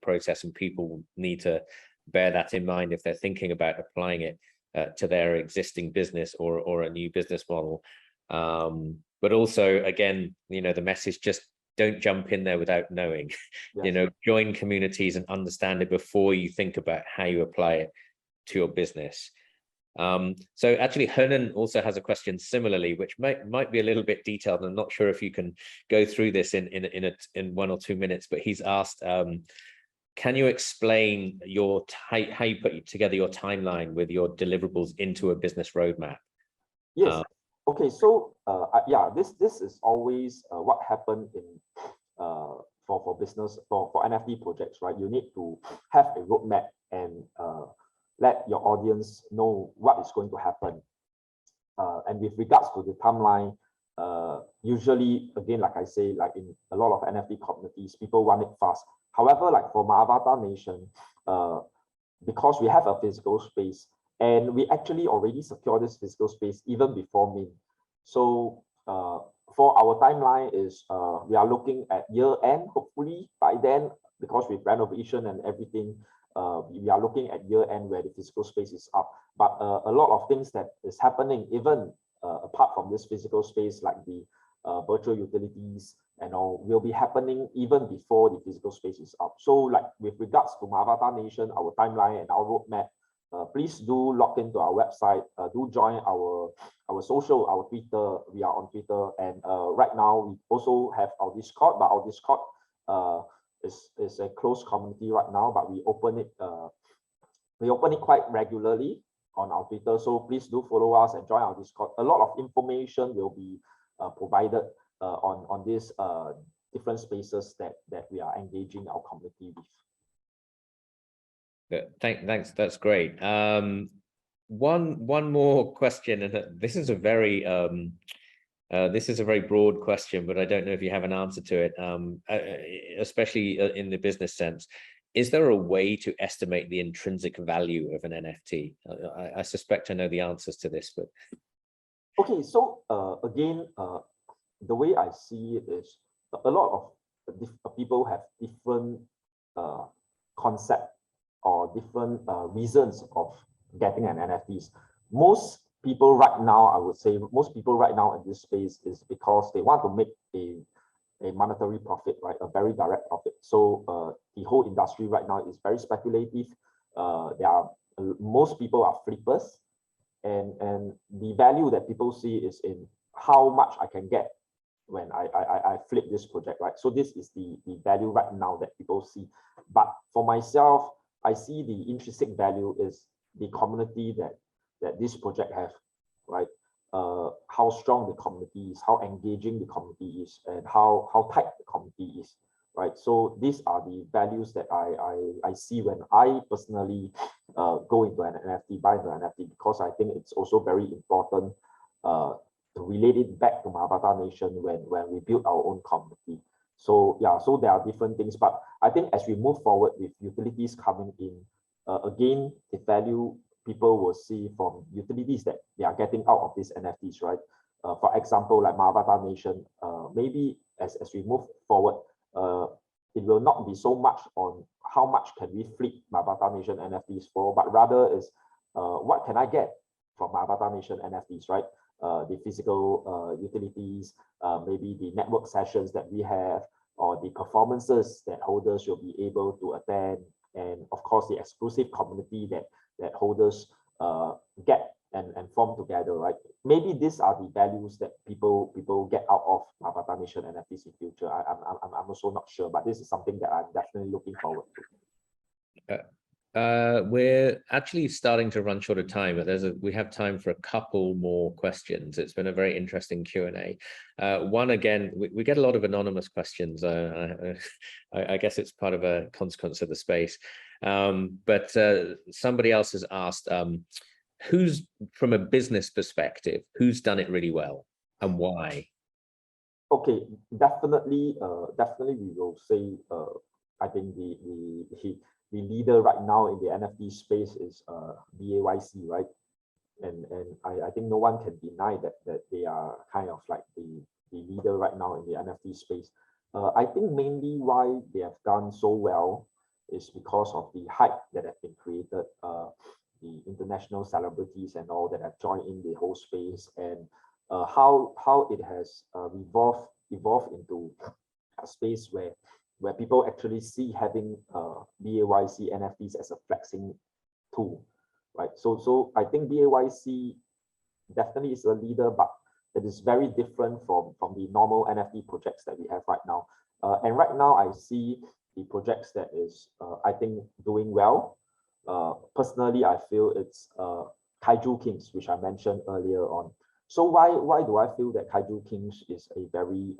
process, and people need to bear that in mind if they're thinking about applying it to their existing business or a new business model. But also, again, you know, the message, just don't jump in there without knowing. Yes. You know, join communities and understand it before you think about how you apply it to your business. So actually Hernan also has a question similarly, which might be a little bit detailed. I'm not sure if you can go through this in 1 or 2 minutes, but he's asked, can you explain how you put together your timeline with your deliverables into a business roadmap? Yes. Okay. So yeah, this is always what happened in for business for NFT projects, right? You need to have a roadmap and let your audience know what is going to happen. And with regards to the timeline, usually, again, like I say, like in a lot of NFT communities, people want it fast. However, like for my Avatar Nation, because we have a physical space, and we actually already secured this physical space even before me. So for our timeline is we are looking at year end, hopefully by then, because with renovation and everything, we are looking at year end where the physical space is up. But a lot of things that is happening even apart from this physical space, like the virtual utilities and all, will be happening even before the physical space is up. So like with regards to my Avatar Nation, our timeline and our roadmap, please do log into our website, do join our social, our Twitter. We are on Twitter, and right now we also have our Discord, but our Discord is a closed community right now, but we open it quite regularly on our Twitter. So please do follow us and join our Discord. A lot of information will be provided on these different spaces that we are engaging our community with. Thanks, that's great. one more question, and this is a very broad question, but I don't know if you have an answer to it, especially in the business sense. Is there a way to estimate the intrinsic value of an NFT? I suspect I know the answers to this, but okay. So again, the way I see it is a lot of people have different concept or different reasons of getting an NFTs. Most people right now, I would say, most people right now in this space is because they want to make a monetary profit, right? A very direct profit. So the whole industry right now is very speculative. Most people are flippers, and the value that people see is in how much I can get when I flip this project, right? So this is the value right now that people see. But for myself, I see the intrinsic value is the community that this project have, right? How strong the community is, how engaging the community is, and how tight the community is, right? So these are the values that I see when I personally go into an NFT, buy into an NFT, because I think it's also very important to relate it back to my Avatar Nation when we build our own community. So yeah, so there are different things, but I think as we move forward with utilities coming in, again, the value people will see from utilities that they are getting out of these NFTs, right? For example, like my Avatar Nation, maybe as we move forward, it will not be so much on how much can we flip my Avatar Nation NFTs for, but rather is what can I get from my Avatar Nation NFTs, right? The physical utilities, maybe the network sessions that we have, or the performances that holders will be able to attend, and of course the exclusive community that holders get and form together, right? Maybe these are the values that people get out of Avatar Nation NFTs in future. I'm also not sure, but this is something that I'm definitely looking forward to. We're actually starting to run short of time, but we have time for a couple more questions. It's been a very interesting Q&A. One, again, we get a lot of anonymous questions. I guess it's part of a consequence of the space. But somebody else has asked, who's, from a business perspective, who's done it really well and why? Okay, definitely we will say, I think the leader right now in the NFT space is BAYC, right? And I think no one can deny that they are kind of like the leader right now in the NFT space. I think mainly why they have done so well is because of the hype that have been created, the international celebrities and all that have joined in the whole space, and how it has evolved into a space where people actually see having BAYC NFTs as a flexing tool, right? So I think BAYC definitely is a leader, but it is very different from the normal NFT projects that we have right now. And right now I see the projects that is, I think, doing well. Personally, I feel it's Kaiju Kings, which I mentioned earlier on. So why do I feel that Kaiju Kings is a very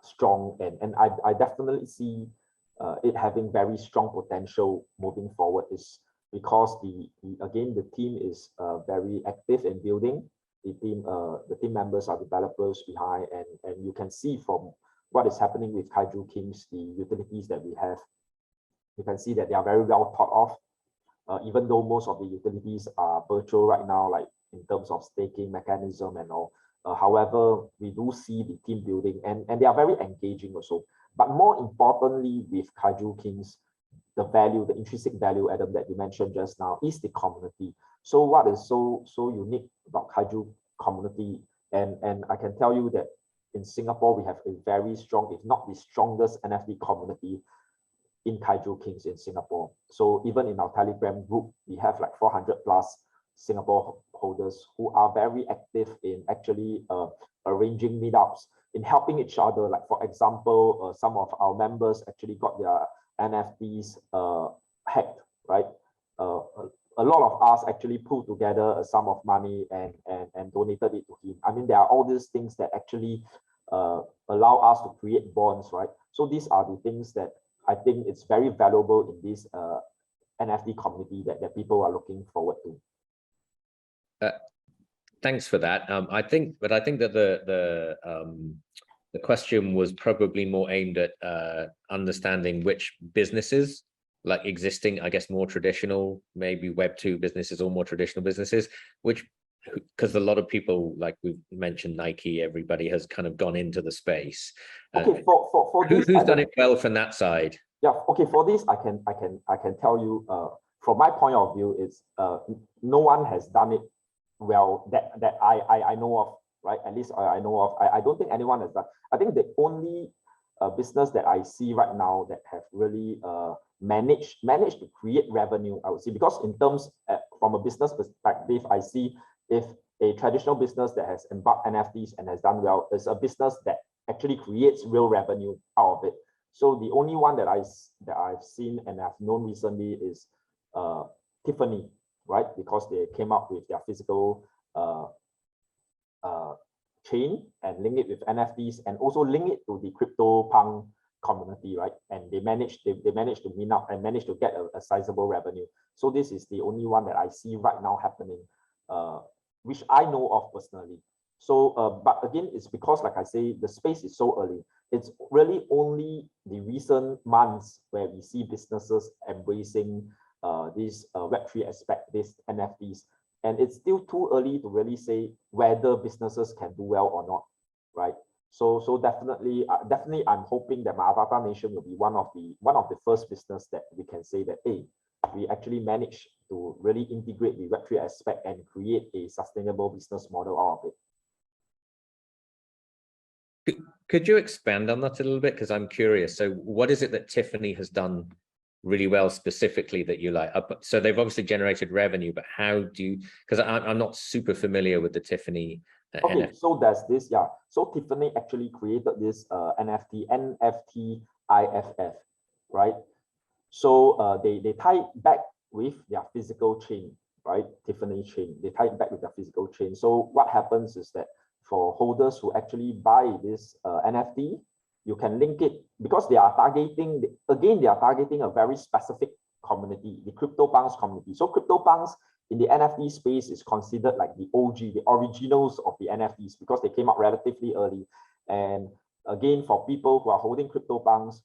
strong, and I definitely see it having very strong potential moving forward, is because again the team is very active in building. The team members are developers behind, and you can see from what is happening with Kaiju Kings, the utilities that we have, you can see that they are very well thought of, even though most of the utilities are virtual right now, like in terms of staking mechanism and all. However, we do see the team building, and they are very engaging also. But more importantly, with Kaiju Kings, the value, the intrinsic value, Adam, that you mentioned just now, is the community. So what is so unique about Kaiju community, and I can tell you that in Singapore, we have a very strong, if not the strongest NFT community in Kaiju Kings in Singapore. So even in our Telegram group, we have like 400 plus Singapore holders who are very active in actually arranging meetups, in helping each other. Like for example, some of our members actually got their NFTs hacked, right? A lot of us actually pulled together a sum of money and donated it to him. I mean, there are all these things that actually allow us to create bonds, right? So these are the things that I think it's very valuable in this NFT community that people are looking forward to. Thanks for that. I think that the question was probably more aimed at understanding which businesses, like existing, I guess, more traditional, maybe Web2 businesses or more traditional businesses, because a lot of people, like we've mentioned, Nike, everybody has kind of gone into the space. Okay, for who's done it well from that side? Yeah, okay, for this, I can tell you, from my point of view, it's no one has done it well that I know of, right? At least I know of. I don't think anyone has done. I think the only business that I see right now that have really managed to create revenue, I would say, because in terms from a business perspective, I see if a traditional business that has embarked NFTs and has done well is a business that actually creates real revenue out of it. So the only one that I've seen and I've known recently is Tiffany, right? Because they came up with their physical chain and link it with NFTs and also link it to the CryptoPunk community, right? And they managed to meet up and managed to get a sizable revenue. So this is the only one that I see right now happening, which I know of personally. So, but again, it's because, like I say, the space is so early. It's really only the recent months where we see businesses embracing this Web3 aspect, this NFTs. And it's still too early to really say whether businesses can do well or not, right? So definitely, I'm hoping that my Avatar Nation will be one of the first business that we can say that, hey, we actually managed to really integrate the Web3 aspect and create a sustainable business model out of it. Could you expand on that a little bit? Because I'm curious. So what is it that Tiffany has done really well specifically that you like? So they've obviously generated revenue, but how do you, because I'm not super familiar with the Tiffany. Okay, NFT. so there's this, yeah. So Tiffany actually created this NFT IFF, right? So they tie it back with their physical chain, right? Tiffany chain. They tie it back with their physical chain. So what happens is that for holders who actually buy this NFT, you can link it because they are targeting, again, they are targeting a very specific community, the CryptoPunks community. So CryptoPunks in the NFT space is considered like the OG, the originals of the NFTs because they came out relatively early. And again, for people who are holding CryptoPunks,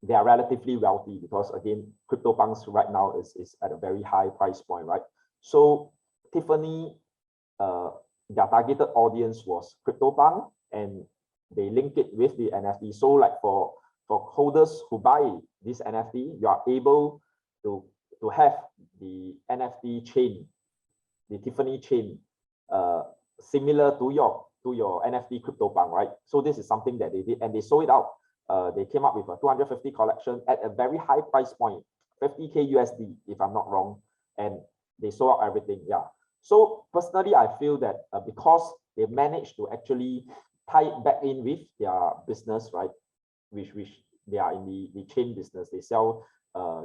they are relatively wealthy because again, CryptoPunks right now is at a very high price point, right? So Tiffany, their targeted audience was CryptoPunk and they link it with the NFT. So like for holders who buy this NFT, you are able to have the NFT chain, the Tiffany chain, similar to your NFT CryptoPunk, right? So this is something that they did and they sold it out. They came up with a 250 collection at a very high price point, 50K USD, if I'm not wrong, and they sold out everything. Yeah. So personally, I feel that because they managed to actually tie it back in with their business, right, which they are in the chain business, they sell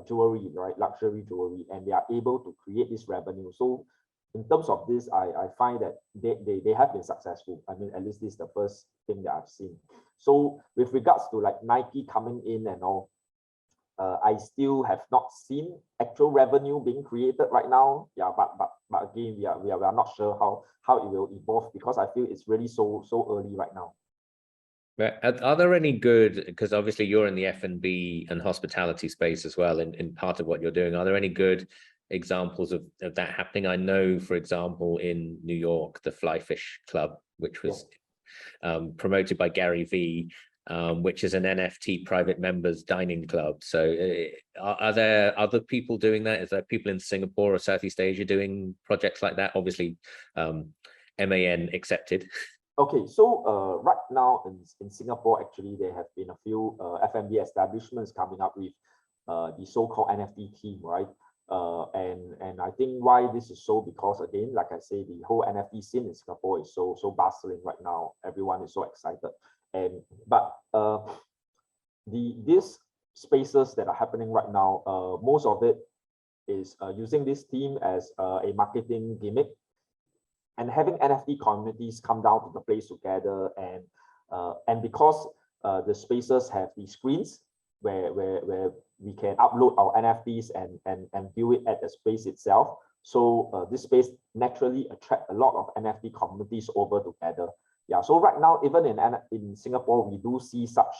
jewelry, right, luxury jewelry, and they are able to create this revenue. So in terms of this, I find that they have been successful. I mean, at least this is the first thing that I've seen. So with regards to like Nike coming in and all, I still have not seen actual revenue being created right now. Yeah, but again, we are not sure how it will evolve because I feel it's really so early right now. Are there any good, because obviously you're in the F&B and hospitality space as well in part of what you're doing, are there any good examples of that happening? I know, for example, in New York, the Fly Fish Club, which was promoted by Gary Vee, which is an NFT private members dining club. So are there other people doing that? Is there people in Singapore or Southeast Asia doing projects like that? Obviously, MAN accepted. Okay, so right now in Singapore, actually, there have been a few F&B establishments coming up with the so-called NFT team, right? And I think why this is so because again, like I say, the whole NFT scene in Singapore is so bustling right now. Everyone is so excited. But these spaces that are happening right now, most of it is using this team as a marketing gimmick and having NFT communities come down to the place together and because the spaces have these screens where we can upload our NFTs and view it at the space itself. So this space naturally attract a lot of NFT communities over together. Yeah, so right now, even in Singapore, we do see such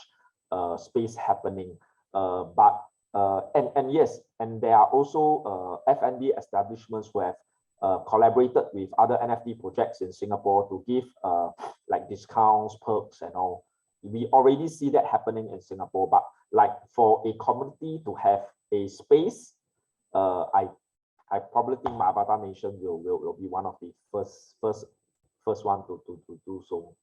space happening. And yes, and there are also F&B establishments who have collaborated with other NFT projects in Singapore to give like discounts, perks, and all. We already see that happening in Singapore, but like for a community to have a space, I probably think My Avatar Nation will be one of the first one to do so.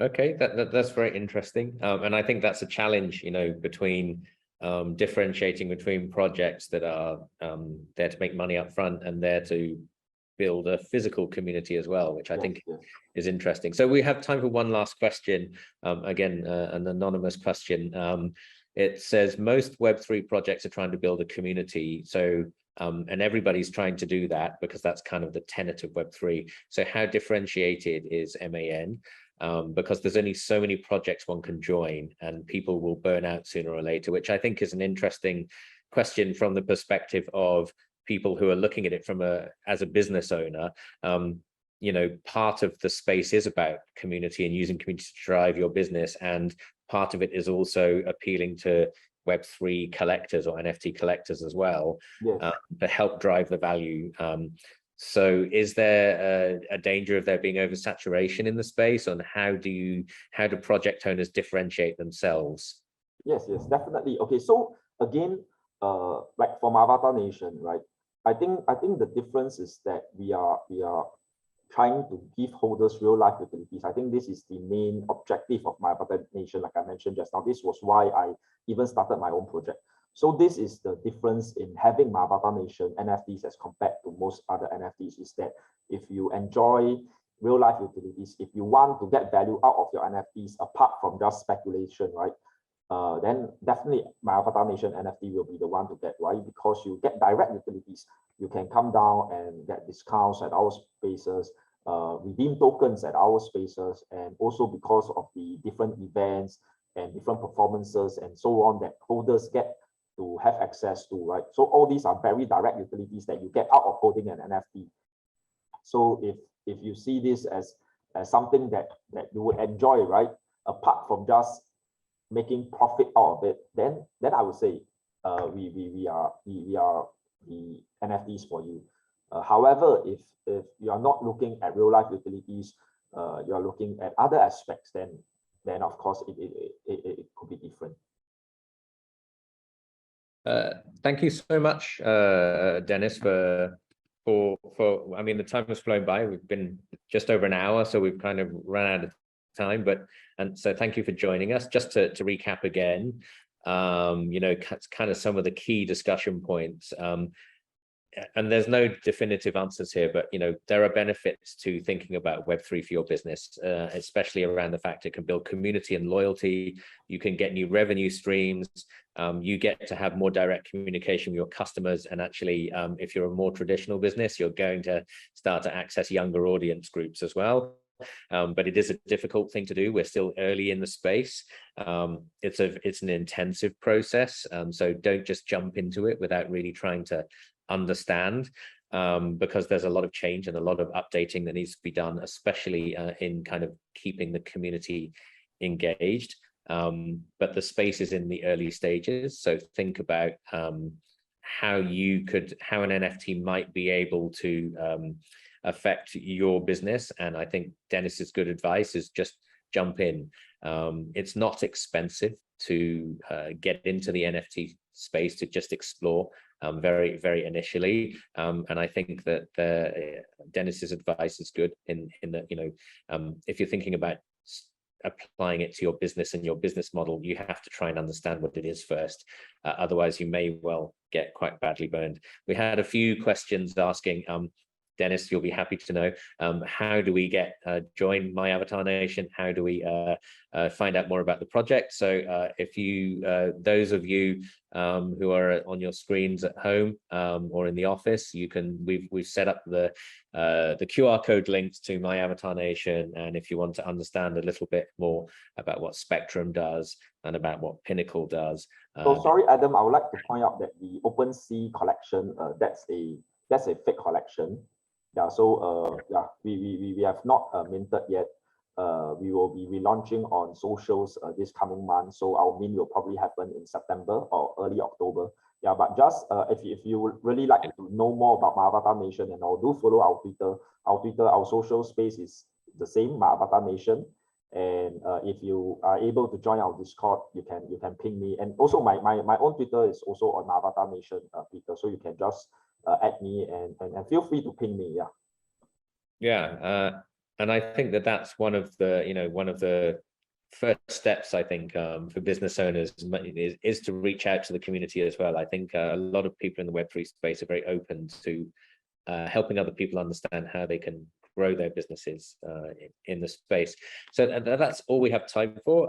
Okay, that's very interesting, and I think that's a challenge, you know, between differentiating between projects that are there to make money up front and there to build a physical community as well, which I think is interesting. So we have time for one last question. Again, an anonymous question. It says most Web3 projects are trying to build a community. So and everybody's trying to do that because that's kind of the tenet of Web3. So how differentiated is MAN? Because there's only so many projects one can join and people will burn out sooner or later, which I think is an interesting question from the perspective of people who are looking at it from as a business owner. You know, part of the space is about community and using community to drive your business, and part of it is also appealing to Web3 collectors or NFT collectors as well, to help drive the value. So is there a danger of there being oversaturation in the space, and how do project owners differentiate themselves? Yes, definitely. Okay, so again, like for My Avatar Nation, right? I think the difference is that we are trying to give holders real life utilities. I think this is the main objective of My Avatar Nation, like I mentioned just now. This was why I even started my own project. So this is the difference in having My Avatar Nation NFTs as compared to most other NFTs, is that if you enjoy real life utilities, if you want to get value out of your NFTs apart from just speculation, right? Then definitely My Avatar Nation NFT will be the one to get, right? Because you get direct utilities. You can come down and get discounts at our spaces, redeem tokens at our spaces, and also because of the different events and different performances and so on that holders get to have access to, right? So all these are very direct utilities that you get out of holding an NFT. So if you see this as something that you would enjoy, right? Apart from just making profit out of it, then I would say we are the NFTs for you. However, if you are not looking at real life utilities, you are looking at other aspects, then of course it could be different. Thank you so much, Dennis, for I mean, the time has flown by. We've been just over an hour, so we've kind of run out of time, and so thank you for joining us. Just to recap again, you know, kind of some of the key discussion points, and there's no definitive answers here, but you know, there are benefits to thinking about Web3 for your business, especially around the fact it can build community and loyalty. You can get new revenue streams. You get to have more direct communication with your customers, and actually, if you're a more traditional business, you're going to start to access younger audience groups as well. But it is a difficult thing to do. We're still early in the space. It's an intensive process, so don't just jump into it without really trying to understand, because there's a lot of change and a lot of updating that needs to be done, especially in kind of keeping the community engaged. But the space is in the early stages, so think about how an NFT might be able to affect your business. And I think Dennis's good advice is just jump in. It's not expensive to get into the NFT space, to just explore very, very initially. And I think that Dennis's advice is good in that, you know, if you're thinking about applying it to your business and your business model, you have to try and understand what it is first. Otherwise, you may well get quite badly burned. We had a few questions asking, Dennis, you'll be happy to know, how do we join My Avatar Nation? How do we find out more about the project? So if you, those of you who are on your screens at home or in the office, we've set up the QR code links to My Avatar Nation. And if you want to understand a little bit more about what Spectrum does and about what Pinnacle does, So sorry, Adam, I would like to point out that the OpenSea collection, that's a fake collection. Yeah, so yeah, we have not minted yet. We will be relaunching on socials this coming month. So our mint will probably happen in September or early October. Yeah, but just if you would really like to know more about Mahavatar Nation and all, do follow our Twitter. Our social space is the same, Mahavatar Nation. And if you are able to join our Discord, you can ping me. And also my own Twitter is also on Mahavatar Nation Twitter, so you can just add me and feel free to ping me. Yeah. Yeah, and I think that that's one of the first steps, I think, for business owners is to reach out to the community as well. I think a lot of people in the Web3 space are very open to helping other people understand how they can grow their businesses in the space. So that's all we have time for.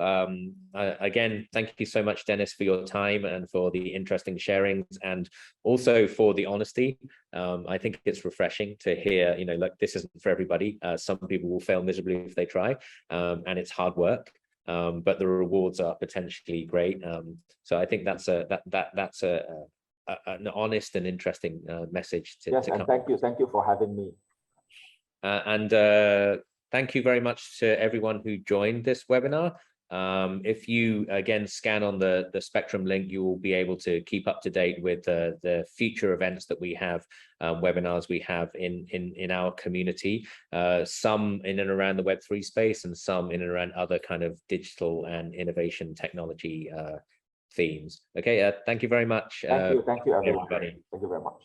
Again, thank you so much, Dennis, for your time and for the interesting sharings, and also for the honesty. I think it's refreshing to hear, like, this isn't for everybody. Some people will fail miserably if they try, and it's hard work. But the rewards are potentially great. So I think that's an honest and interesting message to yes, and thank you for having me. And thank you very much to everyone who joined this webinar. If you again scan on the Spectrum link, you will be able to keep up to date with the future events that we have, webinars we have in our community, some in and around the Web3 space and some in and around other kind of digital and innovation technology themes. Okay, thank you very much. Thank you everyone. Everybody. Thank you very much.